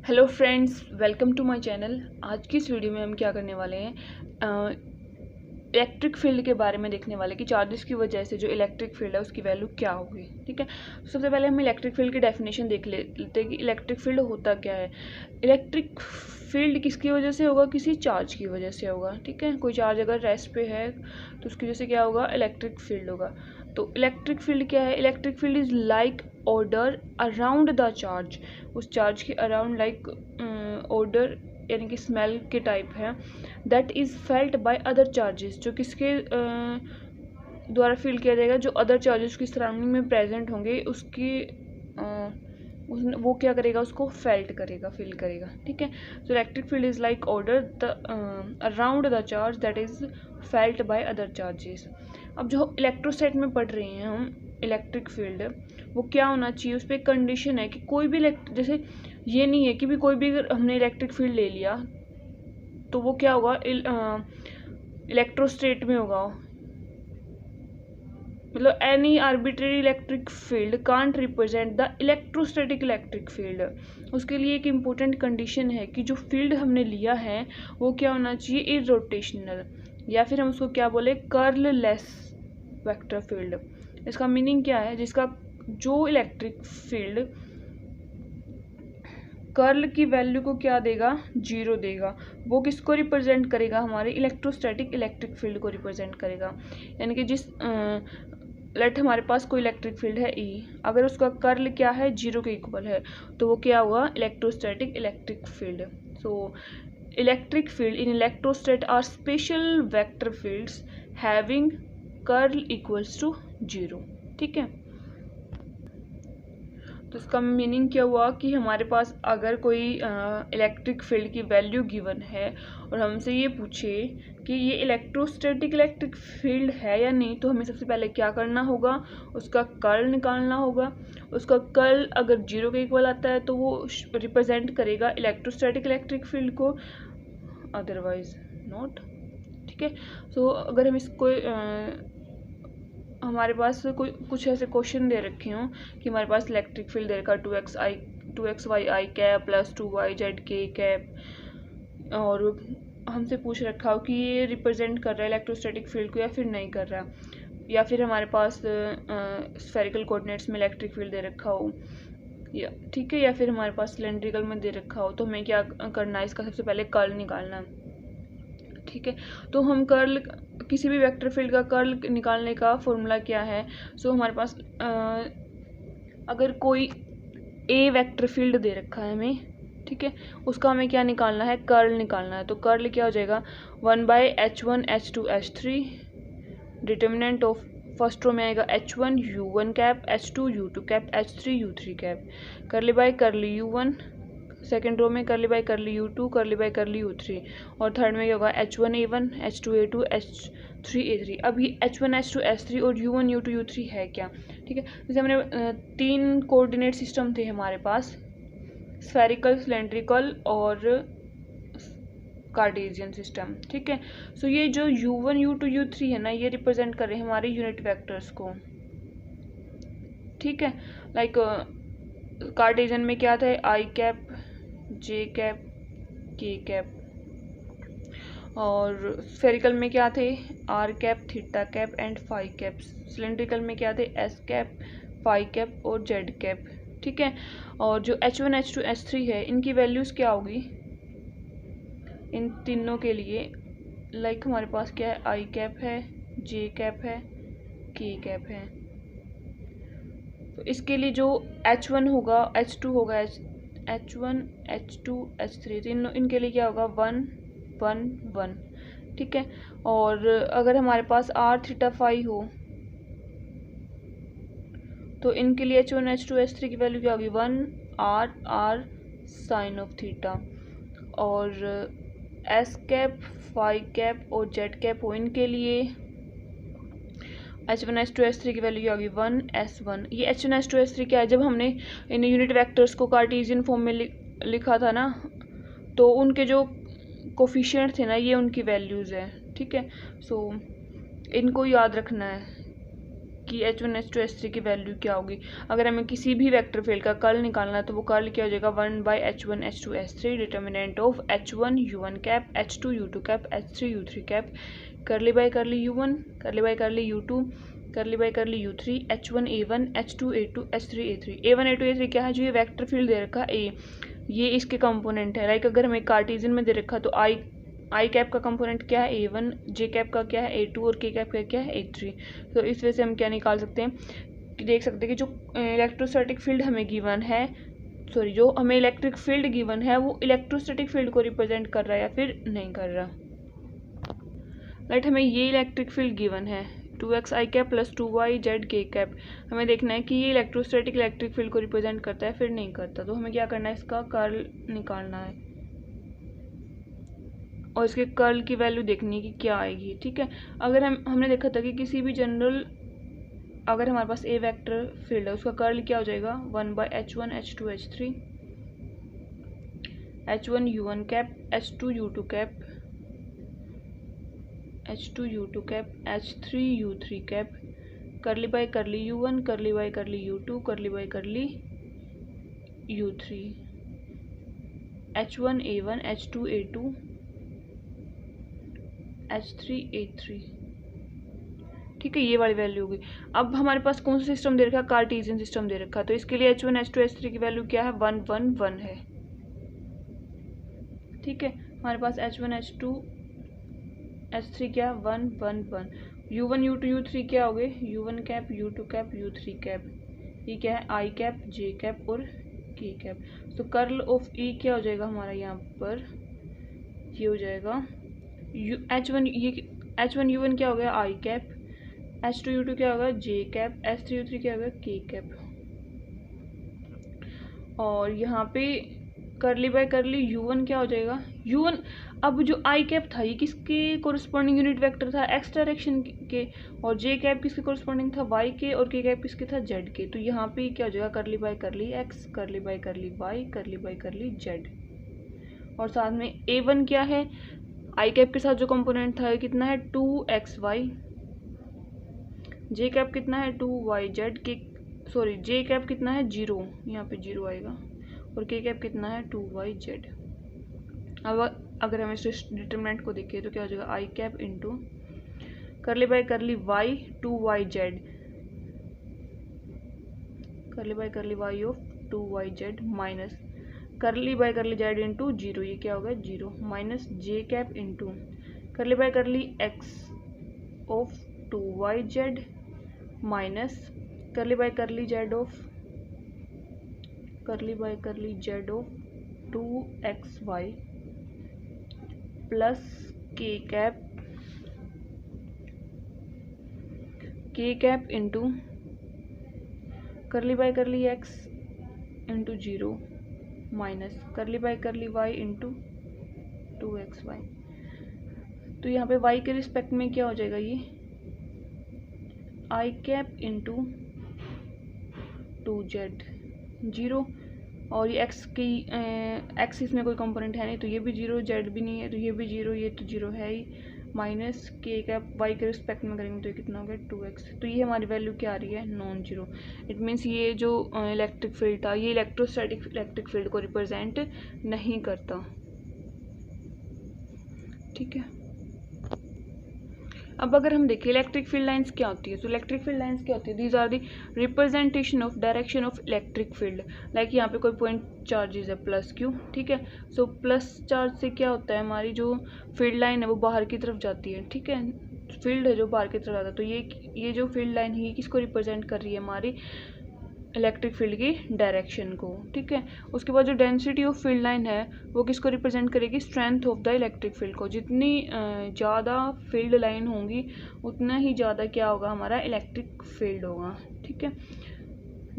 Hello friends, welcome to my channel. आज की इस वीडियो में हम क्या करने वाले हैं, इलेक्ट्रिक फील्ड के बारे में देखने वाले कि चार्जेस की वजह से जो इलेक्ट्रिक फील्ड है उसकी वैल्यू क्या होगी। ठीक है, सबसे पहले हम इलेक्ट्रिक फील्ड की डेफिनेशन देख लेते हैं कि इलेक्ट्रिक फील्ड होता क्या है। इलेक्ट्रिक फील्ड किसकी वजह से होगा? किसी चार्ज की वजह से होगा। ठीक है, कोई चार्ज अगर रेस्ट पे है तो उसकी वजह से क्या होगा? इलेक्ट्रिक फील्ड होगा। तो इलेक्ट्रिक फील्ड क्या है? Electric field is like order around the charge, उस चार्ज के अराउंड लाइक ऑर्डर यानी कि स्मेल के टाइप है। That is felt by other charges, जो किसके द्वारा फील किया जाएगा? जो अदर चार्जेस की सराउंडिंग में प्रेजेंट होंगे उसकी वो क्या करेगा? उसको फेल्ट करेगा, फील करेगा। ठीक है, सो electric field is like order the around the charge that is felt by other charges. अब जो इलेक्ट्रोस्टैट में पढ़ रहे हैं हम इलेक्ट्रिक फील्ड, वो क्या होना चाहिए? उस पर एक कंडीशन है कि कोई भी जैसे ये नहीं है कि भी कोई भी अगर हमने इलेक्ट्रिक फील्ड ले लिया तो वो क्या होगा? इलेक्ट्रोस्टेट में होगा। मतलब any arbitrary electric field can't represent the electrostatic electric field. उसके लिए एक इम्पोर्टेंट कंडीशन है कि जो फील्ड हमने लिया है वो क्या होना चाहिए? इरोटेशनल, या फिर हम उसको क्या बोले? Curl less vector field. इसका मीनिंग क्या है? जिसका जो इलेक्ट्रिक फील्ड कर्ल की वैल्यू को क्या देगा? 0 देगा। वो किसको रिप्रेजेंट करेगा? हमारे इलेक्ट्रोस्टैटिक इलेक्ट्रिक फील्ड को रिप्रेजेंट करेगा। यानी कि जिस लेट हमारे पास कोई इलेक्ट्रिक फील्ड है E, अगर उसका कर्ल क्या है? 0 के इक्वल है, तो वो क्या हुआ? Electrostatic electric field. So electric field in electrostat are special vector fields having curl equals to 0। ठीक है, तो इसका मीनिंग क्या हुआ कि हमारे पास अगर कोई इलेक्ट्रिक फील्ड की वैल्यू गिवन है और हमसे ये पूछे कि ये इलेक्ट्रोस्टैटिक इलेक्ट्रिक फील्ड है या नहीं, तो हमें सबसे पहले क्या करना होगा? उसका कर्ल निकालना होगा। उसका कर्ल अगर 0 के इक्वल आता है तो वो रिप्रेजेंट करेगा इलेक्ट्रोस्टैटिक इलेक्ट्रिक फील्ड को, अदरवाइज नॉट। ठीक है, सो अगर हम इसको हमारे पास कोई कुछ ऐसे क्वेश्चन दे रखे हों कि हमारे पास इलेक्ट्रिक फील्ड दे रखा 2xy i cap plus 2yz k cap, और हमसे पूछ रखा हो कि ये रिप्रेजेंट कर रहा है इलेक्ट्रोस्टैटिक फील्ड को या फिर नहीं कर रहा, या फिर हमारे पास स्फेरिकल कोऑर्डिनेट्स में इलेक्ट्रिक फील्ड दे रखा हो, या ठीक है, या फिर हमारे पास सिलेंड्रिकल में दे रखा हो, तो हमें क्या करना है? इसका सबसे पहले कर्ल निकालना। ठीक है, तो हम कर्ल किसी भी वेक्टर फील्ड का कर्ल निकालने का फॉर्मूला क्या है? सो हमारे पास अगर कोई ए वेक्टर फील्ड दे रखा है हमें, ठीक है, उसका हमें क्या निकालना है? कर्ल निकालना है। तो कर्ल क्या हो जाएगा? 1/h1 h2 h3, determinant of first row में आएगा h1 u1 cap, h2 u2 cap, h3 u3 cap, curly by curly u1, second row में curly by curly u2, curly by curly u3, और third में क्या होगा? h1 a1 h2 a2 h3 a3। अब ये h1 h2 h3 और u1 u2 u3 है क्या? ठीक है, जैसे हमने 3 कोऑर्डिनेट सिस्टम थे हमारे पास, स्फेरिकल, सिलेंड्रिकल और कार्टेशियन सिस्टम। ठीक है, सो ये जो u1 u2 u3 है ना, ये रिप्रेजेंट कर रहे हैं हमारे यूनिट वेक्टर्स को। ठीक है, लाइक कार्टेशियन में क्या था? I cap, J cap, K cap, और स्फेरिकल में क्या थे? R cap, theta cap and phi cap. Cylindrical में क्या थे? एस कैप, फाई कैप और जेड कैप। ठीक है, और जो h1 h2 h3 है, इनकी वैल्यूज़ क्या होगी इन तीनों के लिए? लाइक हमारे पास क्या है? आई कैप है, जे कैप है, के कैप है। तो इसके लिए जो h1 होगा, h2 होगा, h1 h2 h3, तीनों इनके लिए क्या होगा? 1 1 1। ठीक है, और अगर हमारे पास r थीटा फाई हो तो इनके लिए h1 h2 h3 की वैल्यू क्या होगी? 1 r r sine of theta, और s कैप, फाई कैप और z कैप हो, इनके लिए h1 h2 h3 की वैल्यू क्या होगी? 1 s1। ये h1 h2 h3 क्या है? जब हमने इन यूनिट वेक्टर्स को कार्टेशियन फॉर्म में लिखा था ना, तो उनके जो कोफिशिएंट थे ना, ये उनकी वैल्यूज़ है। ठीक है, सो इनको याद रखना है। कि H1 H2 H3 की वैल्यू क्या होगी। अगर हमें किसी भी वेक्टर फील्ड का कर्ल निकालना है तो वो कर्ल क्या हो जाएगा 1/H1 H2 H3 determinant of H1 U1 cap H2 U2 cap H3 U3 cap करली बाय करली U1 करली बाय करली U2 करली बाय करली U3 H1 A1 H2 A2 H3 A3 A1 A2 A3 क्या है, जो ये वेक्टर फील्ड दे रखा है ये इसके कंपोनेंट है। लाइक अगर हमें कार्टेशियन में दे रखा तो आई कैप का कंपोनेंट क्या है A1, जे कैप का क्या है A2 और के कैप का क्या है A3। तो इस वजह से हम क्या निकाल सकते हैं कि देख सकते हैं कि जो इलेक्ट्रोस्टैटिक फील्ड हमें गिवन है, सॉरी जो हमें इलेक्ट्रिक फील्ड गिवन है वो इलेक्ट्रोस्टैटिक फील्ड को रिप्रेजेंट कर रहा है या फिर नहीं कर रहा। राइट, हमें ये इलेक्ट्रिक फील्ड गिवन है 2x i cap plus 2y z k cap. हमें देखना है कि ये इलेक्ट्रोस्टैटिक इलेक्ट्रिक फील्ड को रिप्रेजेंट करता है फिर नहीं करता। तो हमें क्या करना है, इसका कर्ल निकालना है और इसके कर्ल की वैल्यू देखनी है कि क्या आएगी। ठीक है, अगर हमने देखा था कि किसी भी जनरल अगर हमारे पास ए वेक्टर फील्ड है उसका कर्ल क्या हो जाएगा 1/H1 H2 H3 H1 U1 cap H2 U2 cap H2 U2 cap H3 U3 cap करली बाय करली U1 करली बाय करली U2 करली बाय करली U3 H1 A1 H2 A2 H3 A3। ठीक है, ये वाली वैल्यू होगी। अब हमारे पास कौन सा सिस्टम दे रखा है, कार्टेशियन सिस्टम दे रखा है। तो इसके लिए H1 H2 H3 की वैल्यू क्या है 1 1 1 है। ठीक है, हमारे पास H1 H2 H3 क्या 1 1 1। U1 U2 U3 क्या हो गए U1 cap U2 cap U3 cap, ये क्या है I कैप J कैप और K कैप। तो कर्ल ऑफ E क्या हो जाएगा हमारा यहाँ पर, ये हो जाएगा H1 U1 क्या हो गया I कैप, H2 U2 क्या होगा J कैप, H3 U3 क्या होगा K कैप। और यहाँ पे करली बाय करली U1 क्या हो जाएगा U1। अब जो I कैप था ये किसके कोरिस्पॉन्डिंग यूनिट वेक्टर था x डायरेक्शन के, और J कैप किसके कोरिस्पॉन्डिंग था y के, और K कैप किसके था z के। तो यहाँ पे क्या हो जाएगा करली बाय करली x करली बाय करली y करली बाय करली z। और साथ में A1 क्या है I कैप के साथ जो कंपोनेंट था कितना है 2xy, J कैप कितना है 2yz के, सॉरी J कैप कितना है 0, यहाँ पे 0 आएगा, और K कैप कितना है 2yz। अब अगर हम इस डिटरमिनेंट को देखें तो क्या हो जाएगा I कैप इंटू करली बाय करली y 2yz करली बाय करली y ऑफ 2yz माइनस करली बाय करली z इंटू 0, ये क्या होगा 0 माइनस J कैप इंटू करली बाय करली x ऑफ 2yz माइनस करली बाय करली z ऑफ करली बाय करली z of 2xy plus k cap into करली बाय करली x इंटू 0 माइनस करली बाय करली y इंटू 2xy। तो यहाँ पे y के रिस्पेक्ट में क्या हो जाएगा ये I कैप इंटू 2z 0, और ये x की x इसमें कोई कंपोनेंट है नहीं तो ये भी 0, z भी नहीं है तो ये भी 0, ये तो 0 है ही, माइनस k कैप y के रिस्पेक्ट में करेंगे तो ये कितना हो गया 2x। तो ये हमारी वैल्यू क्या आ रही है नॉन जीरो। इट मीन्स ये जो इलेक्ट्रिक फील्ड था ये इलेक्ट्रोस्टैटिक इलेक्ट्रिक फील्ड को रिप्रेजेंट नहीं करता। ठीक है, अब अगर हम देखें इलेक्ट्रिक फील्ड लाइंस क्या होती है, तो इलेक्ट्रिक फील्ड लाइंस क्या होती है, these are the representation of direction of electric field. Like यहाँ पे कोई पॉइंट चार्जेस है प्लस क्यू, ठीक है। सो प्लस चार्ज से क्या होता है हमारी जो फील्ड लाइन है वो बाहर की तरफ जाती है। ठीक है, फील्ड है जो बाहर की तरफ जाता है, तो ये जो फील्ड लाइन है ये किसको रिप्रेजेंट कर रही है हमारी इलेक्ट्रिक फील्ड की डायरेक्शन को। ठीक है, उसके बाद जो डेंसिटी ऑफ फील्ड लाइन है वो किसको रिप्रेजेंट करेगी strength of the electric field को। जितनी ज़्यादा फील्ड लाइन होंगी उतना ही ज़्यादा क्या होगा हमारा इलेक्ट्रिक फील्ड होगा। ठीक है,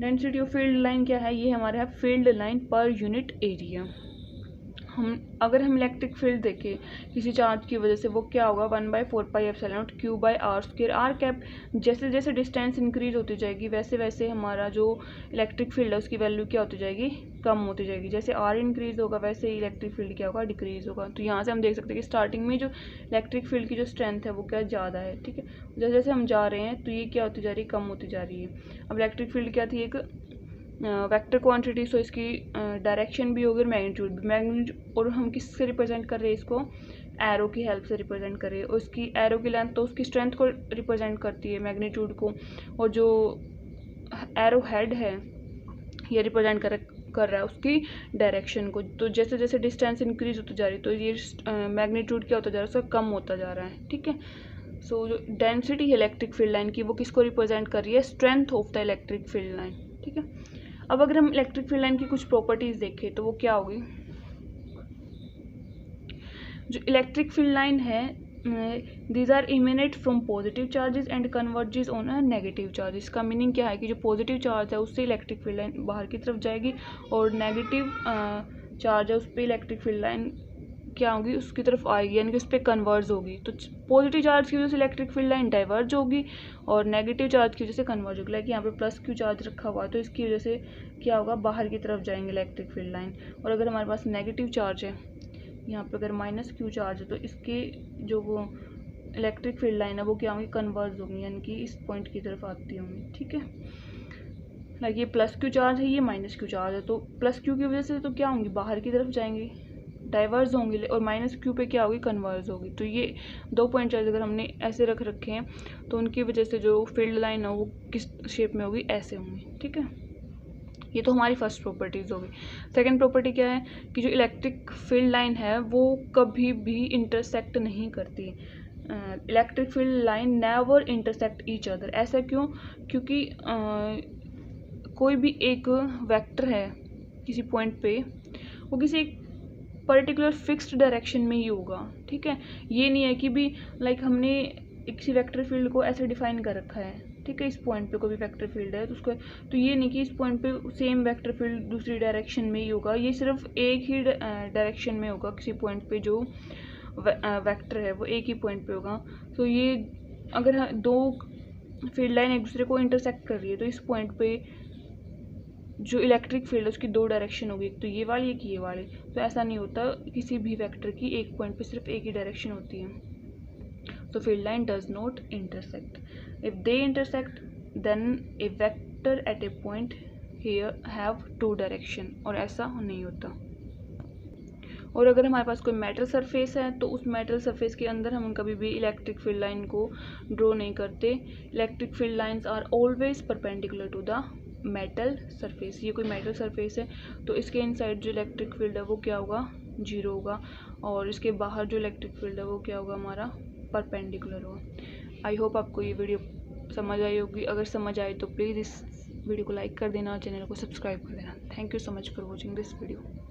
डेंसिटी ऑफ फील्ड लाइन क्या है, ये हमारा है field line per unit area. अगर हम इलेक्ट्रिक फील्ड देखें किसी चार्ज की वजह से, वो क्या होगा 1/4πε0 Q/r²। आर कैप जैसे जैसे डिस्टेंस इंक्रीज होती जाएगी वैसे वैसे हमारा जो इलेक्ट्रिक फील्ड है उसकी वैल्यू क्या होती जाएगी, कम होती जाएगी। जैसे आर इंक्रीज होगा वैसे ही इलेक्ट्रिक फील्ड क्या होगा, डिक्रीज होगा। तो यहाँ से हम देख सकते हैं कि स्टार्टिंग में जो इलेक्ट्रिक फील्ड की जो स्ट्रेंथ है वो क्या ज़्यादा है, ठीक है। जैसे जैसे हम जा रहे हैं तो ये क्या होती जा रही है, कम होती जा रही है। अब इलेक्ट्रिक फील्ड क्या थी, एक वेक्टर क्वांटिटी, सो इसकी डायरेक्शन भी होगी और मैग्नीट्यूड भी। मैग्नीट्यूड और हम किससे रिप्रेजेंट कर रहे हैं इसको, एरो की हेल्प से रिप्रेजेंट कर रहे हैं। और उसकी एरो की लेंथ तो उसकी स्ट्रेंथ को रिप्रेजेंट करती है, मैग्नीट्यूड को, और जो एरो हेड है ये रिप्रेजेंट कर रहा है उसकी डायरेक्शन को। तो जैसे जैसे डिस्टेंस इंक्रीज होती जा रही है तो ये मैग्नीट्यूड क्या होता जा रहा है, उसका कम होता जा रहा है, ठीक है। सो जो डेंसिटी है इलेक्ट्रिक फील्ड लाइन की वो किसको रिप्रेजेंट कर रही है, strength of the electric field line, ठीक है। अब अगर हम इलेक्ट्रिक फील्ड लाइन की कुछ प्रॉपर्टीज देखें तो वो क्या होगी। जो इलेक्ट्रिक फील्ड लाइन है, these are emanate from positive charges and converges on a negative charges. का मीनिंग क्या है कि जो पॉजिटिव चार्ज है उससे इलेक्ट्रिक फील्ड लाइन बाहर की तरफ जाएगी, और नेगेटिव चार्ज है उस पर इलेक्ट्रिक फील्ड लाइन क्या होगी, उसकी तरफ आएगी, यानी कि उस पर कन्वर्ज होगी। तो पॉजिटिव चार्ज की वजह से इलेक्ट्रिक फील्ड लाइन डाइवर्ज होगी और नेगेटिव चार्ज की वजह से कन्वर्ज होगी। लाइक यहाँ पे प्लस क्यू चार्ज रखा हुआ है तो इसकी वजह से क्या होगा, बाहर की तरफ जाएंगे इलेक्ट्रिक फील्ड लाइन। और अगर हमारे पास नेगेटिव चार्ज है, यहाँ पे अगर माइनस क्यू चार्ज है, तो इसके जो वो इलेक्ट्रिक फील्ड लाइन है वो क्या होंगी, कन्वर्ज होंगी, यानी कि इस पॉइंट की तरफ आती होंगी, ठीक है। लाइक ये प्लस क्यू चार्ज है, ये माइनस क्यू चार्ज है, तो प्लस क्यू की वजह से तो क्या होंगी, बाहर की तरफ जाएंगी, डाइवर्ज होंगी, और माइनस क्यू पे क्या होगी, कन्वर्ज होगी। तो ये दो पॉइंट चार्ज अगर हमने ऐसे रख रखे हैं तो उनकी वजह से जो फील्ड लाइन है वो किस शेप में होगी, ऐसे होंगी, ठीक है। ये तो हमारी फर्स्ट प्रॉपर्टीज होगी। सेकंड प्रॉपर्टी क्या है कि जो इलेक्ट्रिक फील्ड लाइन है वो कभी भी इंटरसेक्ट नहीं करती। Electric field line never intersect each other. ऐसा क्यों, क्योंकि कोई भी एक वेक्टर है किसी पॉइंट पे, वो किसी एक पर्टिकुलर फिक्स्ड डायरेक्शन में ही होगा, ठीक है। ये नहीं है कि भी लाइक हमने किसी वेक्टर फील्ड को ऐसे डिफाइन कर रखा है, ठीक है, इस पॉइंट पे कोई भी वेक्टर फील्ड है तो उसको, तो ये नहीं कि इस पॉइंट पे सेम वेक्टर फील्ड दूसरी डायरेक्शन में ही होगा। ये सिर्फ एक ही डायरेक्शन में होगा, किसी पॉइंट पे जो वेक्टर है वो एक ही पॉइंट पे होगा। तो ये अगर दो फील्ड लाइन एक दूसरे को इंटरसेक्ट कर रही है तो इस पॉइंट पे जो इलेक्ट्रिक फील्ड है उसकी दो डायरेक्शन होगी, एक तो ये वाली एक ये वाली। तो ऐसा नहीं होता, किसी भी वेक्टर की एक पॉइंट पे सिर्फ एक ही डायरेक्शन होती है। तो field line does not intersect. If they intersect then a vector at a point here have two direction, और ऐसा नहीं होता। और अगर हमारे पास कोई मेटल सरफेस है तो उस मेटल सरफेस के अंदर हम कभी भी इलेक्ट्रिक फील्ड लाइन को ड्रॉ नहीं करते। Electric field lines are always perpendicular to the metal surface. ये कोई मेटल सरफेस है तो इसके इनसाइड जो इलेक्ट्रिक फील्ड है वो क्या होगा, जीरो होगा, और इसके बाहर जो इलेक्ट्रिक फील्ड है वो क्या होगा, हमारा परपेंडिकुलर होगा। आई होप आपको ये वीडियो समझ आई होगी। अगर समझ आए तो प्लीज़ इस वीडियो को लाइक कर देना, चैनल को सब्सक्राइब कर देना। Thank you so much for watching this video.